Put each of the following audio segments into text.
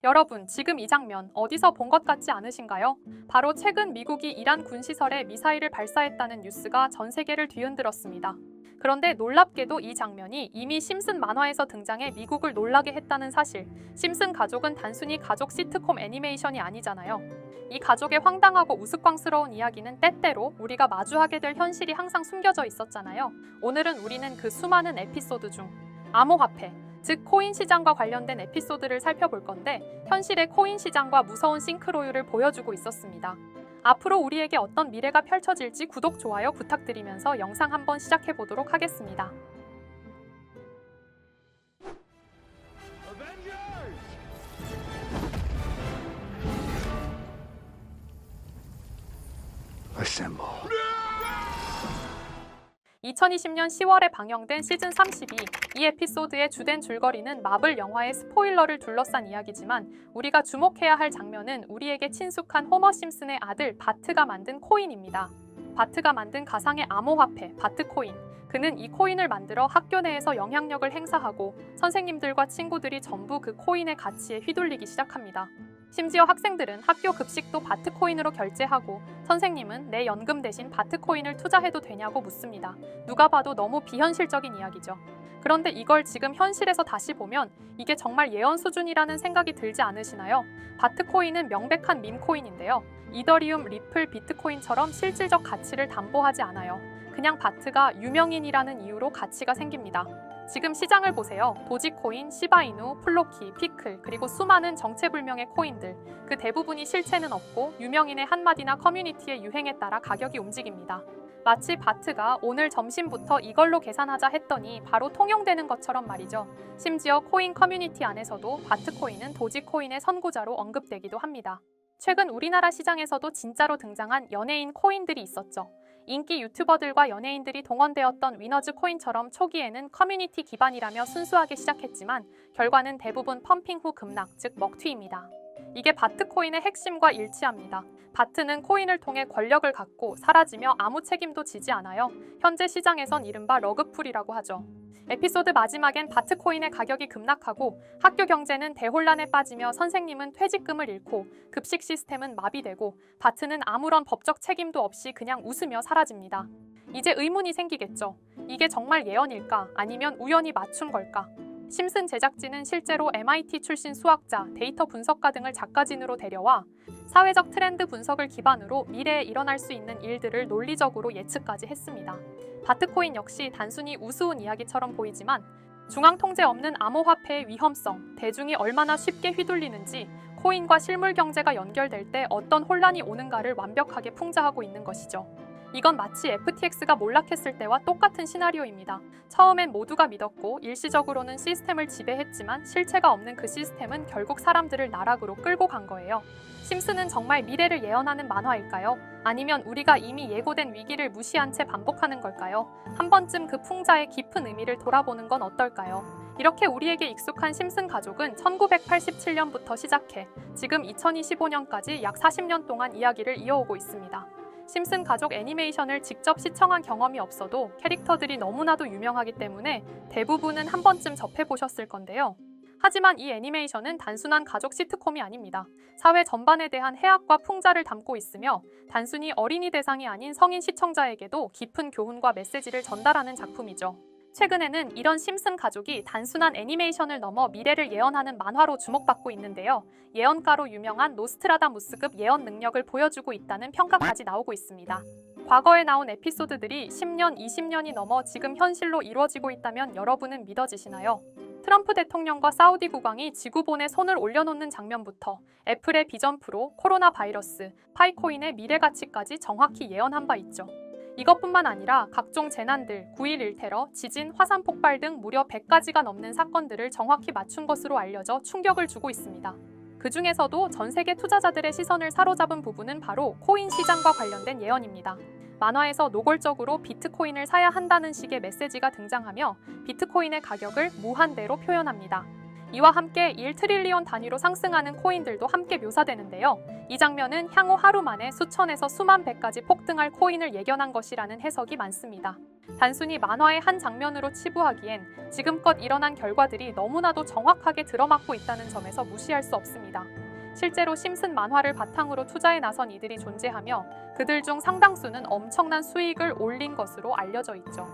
여러분, 지금 이 장면 어디서 본 것 같지 않으신가요? 바로 최근 미국이 이란 군시설에 미사일을 발사했다는 뉴스가 전 세계를 뒤흔들었습니다. 그런데 놀랍게도 이 장면이 이미 심슨 만화에서 등장해 미국을 놀라게 했다는 사실. 심슨 가족은 단순히 가족 시트콤 애니메이션이 아니잖아요. 이 가족의 황당하고 우스꽝스러운 이야기는 때때로 우리가 마주하게 될 현실이 항상 숨겨져 있었잖아요. 오늘은 우리는 그 수많은 에피소드 중 암호화폐, 즉 코인 시장과 관련된 에피소드를 살펴볼 건데, 현실의 코인 시장과 무서운 싱크로율을 보여주고 있었습니다. 앞으로 우리에게 어떤 미래가 펼쳐질지 구독, 좋아요 부탁드리면서 영상 한번 시작해 보도록 하겠습니다. Assemble. 2020년 10월에 방영된 시즌 32. 이 에피소드의 주된 줄거리는 마블 영화의 스포일러를 둘러싼 이야기지만, 우리가 주목해야 할 장면은 우리에게 친숙한 호머 심슨의 아들 바트가 만든 코인입니다. 바트가 만든 가상의 암호화폐 바트코인. 그는 이 코인을 만들어 학교 내에서 영향력을 행사하고 선생님들과 친구들이 전부 그 코인의 가치에 휘둘리기 시작합니다. 심지어 학생들은 학교 급식도 바트코인으로 결제하고, 선생님은 내 연금 대신 바트코인을 투자해도 되냐고 묻습니다. 누가 봐도 너무 비현실적인 이야기죠. 그런데 이걸 지금 현실에서 다시 보면 이게 정말 예언 수준이라는 생각이 들지 않으시나요? 바트코인은 명백한 밈코인인데요. 이더리움, 리플, 비트코인처럼 실질적 가치를 담보하지 않아요. 그냥 바트가 유명인이라는 이유로 가치가 생깁니다. 지금 시장을 보세요. 도지코인, 시바이누, 플로키, 피클, 그리고 수많은 정체불명의 코인들. 그 대부분이 실체는 없고 유명인의 한마디나 커뮤니티의 유행에 따라 가격이 움직입니다. 마치 바트가 오늘 점심부터 이걸로 계산하자 했더니 바로 통용되는 것처럼 말이죠. 심지어 코인 커뮤니티 안에서도 바트코인은 도지코인의 선구자로 언급되기도 합니다. 최근 우리나라 시장에서도 진짜로 등장한 연예인 코인들이 있었죠. 인기 유튜버들과 연예인들이 동원되었던 위너즈 코인처럼 초기에는 커뮤니티 기반이라며 순수하게 시작했지만, 결과는 대부분 펌핑 후 급락, 즉 먹튀입니다. 이게 바트코인의 핵심과 일치합니다. 바트는 코인을 통해 권력을 갖고 사라지며 아무 책임도 지지 않아요. 현재 시장에선 이른바 러그풀이라고 하죠. 에피소드 마지막엔 바트코인의 가격이 급락하고 학교 경제는 대혼란에 빠지며 선생님은 퇴직금을 잃고 급식 시스템은 마비되고 바트는 아무런 법적 책임도 없이 그냥 웃으며 사라집니다. 이제 의문이 생기겠죠. 이게 정말 예언일까? 아니면 우연히 맞춘 걸까? 심슨 제작진은 실제로 MIT 출신 수학자, 데이터 분석가 등을 작가진으로 데려와 사회적 트렌드 분석을 기반으로 미래에 일어날 수 있는 일들을 논리적으로 예측까지 했습니다. 바트코인 역시 단순히 우스운 이야기처럼 보이지만, 중앙 통제 없는 암호화폐의 위험성, 대중이 얼마나 쉽게 휘둘리는지, 코인과 실물 경제가 연결될 때 어떤 혼란이 오는가를 완벽하게 풍자하고 있는 것이죠. 이건 마치 FTX가 몰락했을 때와 똑같은 시나리오입니다. 처음엔 모두가 믿었고 일시적으로는 시스템을 지배했지만, 실체가 없는 그 시스템은 결국 사람들을 나락으로 끌고 간 거예요. 심슨은 정말 미래를 예언하는 만화일까요? 아니면 우리가 이미 예고된 위기를 무시한 채 반복하는 걸까요? 한 번쯤 그 풍자의 깊은 의미를 돌아보는 건 어떨까요? 이렇게 우리에게 익숙한 심슨 가족은 1987년부터 시작해 지금 2025년까지 약 40년 동안 이야기를 이어오고 있습니다. 심슨 가족 애니메이션을 직접 시청한 경험이 없어도 캐릭터들이 너무나도 유명하기 때문에 대부분은 한 번쯤 접해보셨을 건데요. 하지만 이 애니메이션은 단순한 가족 시트콤이 아닙니다. 사회 전반에 대한 해악과 풍자를 담고 있으며, 단순히 어린이 대상이 아닌 성인 시청자에게도 깊은 교훈과 메시지를 전달하는 작품이죠. 최근에는 이런 심슨 가족이 단순한 애니메이션을 넘어 미래를 예언하는 만화로 주목받고 있는데요. 예언가로 유명한 노스트라다무스급 예언 능력을 보여주고 있다는 평가까지 나오고 있습니다. 과거에 나온 에피소드들이 10년, 20년이 넘어 지금 현실로 이루어지고 있다면 여러분은 믿어지시나요? 트럼프 대통령과 사우디 국왕이 지구본에 손을 올려놓는 장면부터 애플의 비전 프로, 코로나 바이러스, 파이코인의 미래 가치까지 정확히 예언한 바 있죠. 이것뿐만 아니라 각종 재난들, 9.11 테러, 지진, 화산 폭발 등 무려 100가지가 넘는 사건들을 정확히 맞춘 것으로 알려져 충격을 주고 있습니다. 그 중에서도 전 세계 투자자들의 시선을 사로잡은 부분은 바로 코인 시장과 관련된 예언입니다. 만화에서 노골적으로 비트코인을 사야 한다는 식의 메시지가 등장하며 비트코인의 가격을 무한대로 표현합니다. 이와 함께 1트릴리온 단위로 상승하는 코인들도 함께 묘사되는데요. 이 장면은 향후 하루 만에 수천에서 수만 배까지 폭등할 코인을 예견한 것이라는 해석이 많습니다. 단순히 만화의 한 장면으로 치부하기엔 지금껏 일어난 결과들이 너무나도 정확하게 들어맞고 있다는 점에서 무시할 수 없습니다. 실제로 심슨 만화를 바탕으로 투자에 나선 이들이 존재하며 그들 중 상당수는 엄청난 수익을 올린 것으로 알려져 있죠.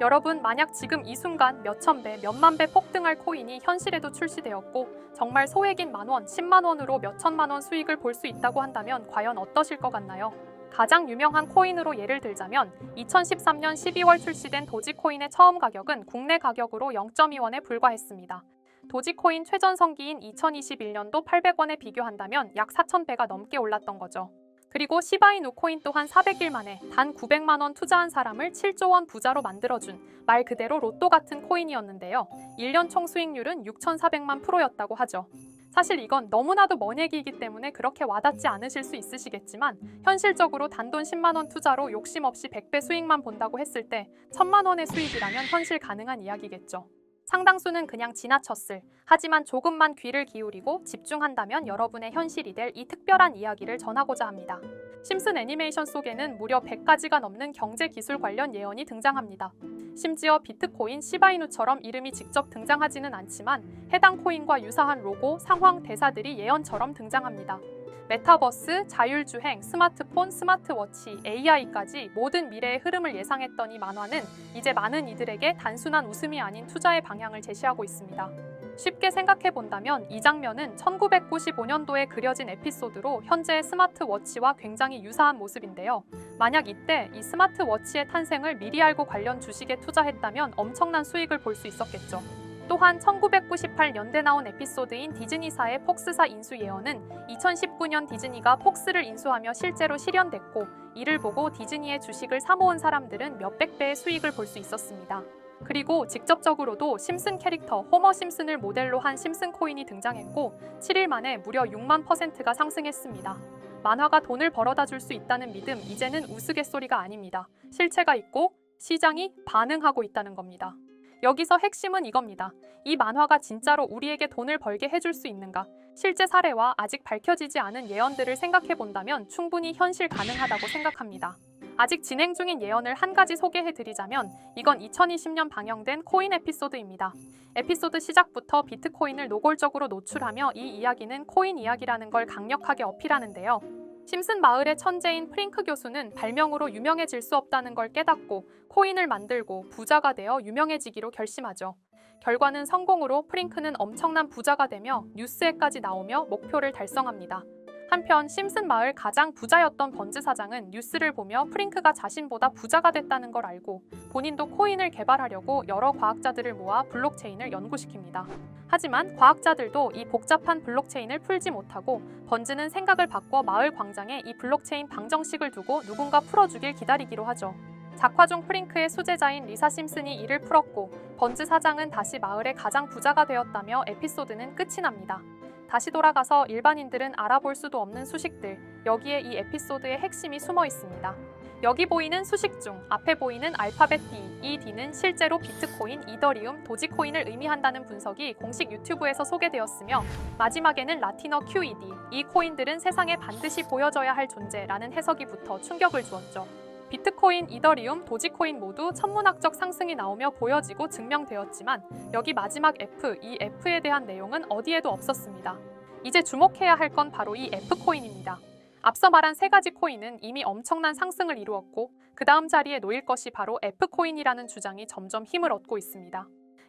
여러분, 만약 지금 이 순간 몇천 배, 몇만 배 폭등할 코인이 현실에도 출시되었고 정말 소액인 만원, 10만 원으로 몇천만 원 수익을 볼 수 있다고 한다면 과연 어떠실 것 같나요? 가장 유명한 코인으로 예를 들자면 2013년 12월 출시된 도지코인의 처음 가격은 국내 가격으로 0.2원에 불과했습니다. 도지코인 최전성기인 2021년도 800원에 비교한다면 약 4,000배가 넘게 올랐던 거죠. 그리고 시바이누 코인 또한 400일 만에 단 900만 원 투자한 사람을 7조 원 부자로 만들어준 말 그대로 로또 같은 코인이었는데요. 1년 총 수익률은 6,400만 %였다고 하죠. 사실 이건 너무나도 먼 얘기이기 때문에 그렇게 와닿지 않으실 수 있으시겠지만 현실적으로 단돈 10만 원 투자로 욕심 없이 100배 수익만 본다고 했을 때 1,000만 원의 수익이라면 현실 가능한 이야기겠죠. 상당수는 그냥 지나쳤을, 하지만 조금만 귀를 기울이고 집중한다면 여러분의 현실이 될 이 특별한 이야기를 전하고자 합니다. 심슨 애니메이션 속에는 무려 100가지가 넘는 경제 기술 관련 예언이 등장합니다. 심지어 비트코인, 시바이누처럼 이름이 직접 등장하지는 않지만 해당 코인과 유사한 로고, 상황, 대사들이 예언처럼 등장합니다. 메타버스, 자율주행, 스마트폰, 스마트워치, AI까지 모든 미래의 흐름을 예상했던 이 만화는 이제 많은 이들에게 단순한 웃음이 아닌 투자의 방향을 제시하고 있습니다. 쉽게 생각해 본다면 이 장면은 1995년도에 그려진 에피소드로 현재의 스마트워치와 굉장히 유사한 모습인데요. 만약 이때 이 스마트워치의 탄생을 미리 알고 관련 주식에 투자했다면 엄청난 수익을 볼 수 있었겠죠. 또한 1998년대 나온 에피소드인 디즈니사의 폭스사 인수 예언은 2019년 디즈니가 폭스를 인수하며 실제로 실현됐고 이를 보고 디즈니의 주식을 사모은 사람들은 몇백 배의 수익을 볼 수 있었습니다. 그리고 직접적으로도 심슨 캐릭터 호머 심슨을 모델로 한 심슨 코인이 등장했고 7일 만에 무려 6만 %가 상승했습니다. 만화가 돈을 벌어다 줄 수 있다는 믿음, 이제는 우스갯소리가 아닙니다. 실체가 있고 시장이 반응하고 있다는 겁니다. 여기서 핵심은 이겁니다. 이 만화가 진짜로 우리에게 돈을 벌게 해줄 수 있는가? 실제 사례와 아직 밝혀지지 않은 예언들을 생각해 본다면 충분히 현실 가능하다고 생각합니다. 아직 진행 중인 예언을 한 가지 소개해 드리자면 이건 2020년 방영된 코인 에피소드입니다. 에피소드 시작부터 비트코인을 노골적으로 노출하며 이 이야기는 코인 이야기라는 걸 강력하게 어필하는데요. 심슨 마을의 천재인 프링크 교수는 발명으로 유명해질 수 없다는 걸 깨닫고 코인을 만들고 부자가 되어 유명해지기로 결심하죠. 결과는 성공으로 프링크는 엄청난 부자가 되며 뉴스에까지 나오며 목표를 달성합니다. 한편 심슨 마을 가장 부자였던 번즈 사장은 뉴스를 보며 프링크가 자신보다 부자가 됐다는 걸 알고 본인도 코인을 개발하려고 여러 과학자들을 모아 블록체인을 연구시킵니다. 하지만 과학자들도 이 복잡한 블록체인을 풀지 못하고 번즈는 생각을 바꿔 마을 광장에 이 블록체인 방정식을 두고 누군가 풀어주길 기다리기로 하죠. 작화 중 프링크의 수제자인 리사 심슨이 이를 풀었고 번즈 사장은 다시 마을의 가장 부자가 되었다며 에피소드는 끝이 납니다. 다시 돌아가서 일반인들은 알아볼 수도 없는 수식들, 여기에 이 에피소드의 핵심이 숨어 있습니다. 여기 보이는 수식 중 앞에 보이는 알파벳 D, 이 D는 실제로 비트코인, 이더리움, 도지코인을 의미한다는 분석이 공식 유튜브에서 소개되었으며 마지막에는 라틴어 QED, 이 코인들은 세상에 반드시 보여져야 할 존재라는 해석이 붙어 충격을 주었죠. 비트코인, 이더리움, 도지코인 모두 천문학적 상승이 나오며 보여지고 증명되었지만 여기 마지막 F, 이 F에 대한 내용은 어디에도 없었습니다. 이제 주목해야 할 건 바로 이 F코인입니다. 앞서 말한 세 가지 코인은 이미 엄청난 상승을 이루었고 그 다음 자리에 놓일 것이 바로 F코인이라는 주장이 점점 힘을 얻고 있습니다.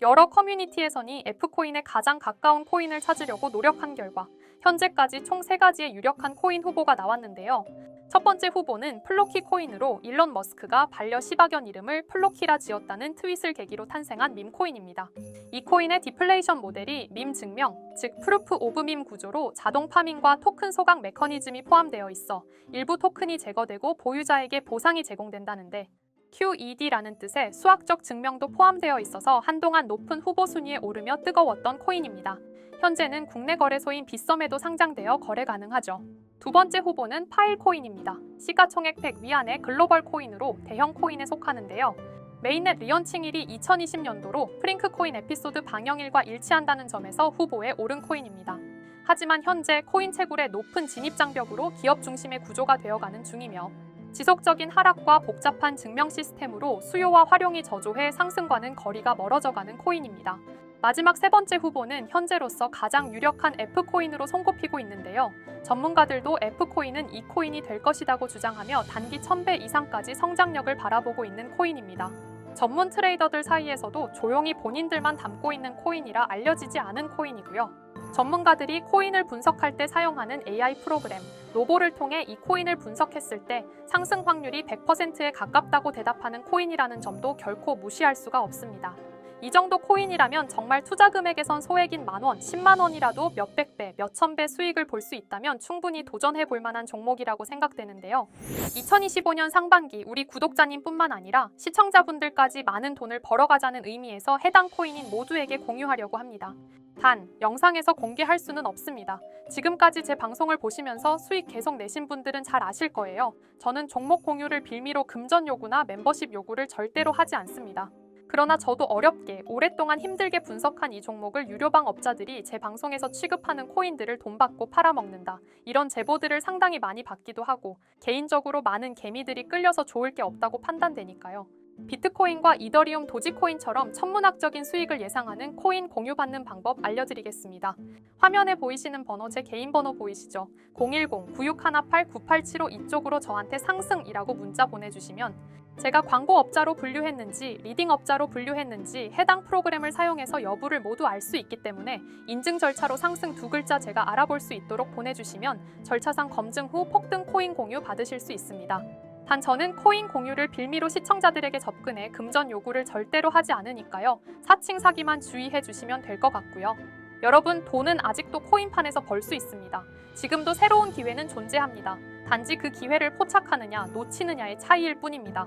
여러 커뮤니티에서는 F코인에 가장 가까운 코인을 찾으려고 노력한 결과 현재까지 총 3가지의 유력한 코인 후보가 나왔는데요. 첫 번째 후보는 플로키 코인으로 일론 머스크가 반려 시바견 이름을 플로키라 지었다는 트윗을 계기로 탄생한 밈코인입니다. 이 코인의 디플레이션 모델이 밈 증명, 즉 프루프 오브 밈 구조로 자동 파밍과 토큰 소각 메커니즘이 포함되어 있어 일부 토큰이 제거되고 보유자에게 보상이 제공된다는데 QED라는 뜻의 수학적 증명도 포함되어 있어서 한동안 높은 후보 순위에 오르며 뜨거웠던 코인입니다. 현재는 국내 거래소인 빗썸에도 상장되어 거래 가능하죠. 두 번째 후보는 파일코인입니다. 시가총액 100 위안의 글로벌 코인으로 대형 코인에 속하는데요. 메인넷 리언칭일이 2020년도로 프링크 코인 에피소드 방영일과 일치한다는 점에서 후보에 오른 코인입니다. 하지만 현재 코인 채굴의 높은 진입 장벽으로 기업 중심의 구조가 되어가는 중이며 지속적인 하락과 복잡한 증명 시스템으로 수요와 활용이 저조해 상승과는 거리가 멀어져가는 코인입니다. 마지막 세 번째 후보는 현재로서 가장 유력한 F코인으로 손꼽히고 있는데요. 전문가들도 F코인은 이 코인이 될 것이라고 주장하며 단기 1000배 이상까지 성장력을 바라보고 있는 코인입니다. 전문 트레이더들 사이에서도 조용히 본인들만 담고 있는 코인이라 알려지지 않은 코인이고요. 전문가들이 코인을 분석할 때 사용하는 AI 프로그램 로보를 통해 이 코인을 분석했을 때 상승 확률이 100%에 가깝다고 대답하는 코인이라는 점도 결코 무시할 수가 없습니다. 이 정도 코인이라면 정말 투자 금액에선 소액인 만원, 10만 원이라도 몇백 배, 몇천 배 수익을 볼 수 있다면 충분히 도전해 볼 만한 종목이라고 생각되는데요. 2025년 상반기 우리 구독자님뿐만 아니라 시청자분들까지 많은 돈을 벌어가자는 의미에서 해당 코인인 모두에게 공유하려고 합니다. 단, 영상에서 공개할 수는 없습니다. 지금까지 제 방송을 보시면서 수익 계속 내신 분들은 잘 아실 거예요. 저는 종목 공유를 빌미로 금전 요구나 멤버십 요구를 절대로 하지 않습니다. 그러나 저도 어렵게 오랫동안 힘들게 분석한 이 종목을 유료방 업자들이 제 방송에서 취급하는 코인들을 돈 받고 팔아먹는다. 이런 제보들을 상당히 많이 받기도 하고 개인적으로 많은 개미들이 끌려서 좋을 게 없다고 판단되니까요. 비트코인과 이더리움 도지코인처럼 천문학적인 수익을 예상하는 코인 공유받는 방법 알려드리겠습니다. 화면에 보이시는 번호 제 개인 번호 보이시죠? 010-9618-9875 이쪽으로 저한테 상승이라고 문자 보내주시면 제가 광고업자로 분류했는지 리딩업자로 분류했는지 해당 프로그램을 사용해서 여부를 모두 알 수 있기 때문에 인증 절차로 상승 두 글자 제가 알아볼 수 있도록 보내주시면 절차상 검증 후 폭등 코인 공유 받으실 수 있습니다. 단 저는 코인 공유를 빌미로 시청자들에게 접근해 금전 요구를 절대로 하지 않으니까요. 사칭 사기만 주의해 주시면 될 것 같고요. 여러분, 돈은 아직도 코인판에서 벌 수 있습니다. 지금도 새로운 기회는 존재합니다. 단지 그 기회를 포착하느냐 놓치느냐의 차이일 뿐입니다.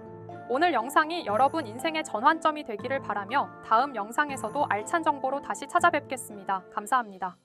오늘 영상이 여러분 인생의 전환점이 되기를 바라며 다음 영상에서도 알찬 정보로 다시 찾아뵙겠습니다. 감사합니다.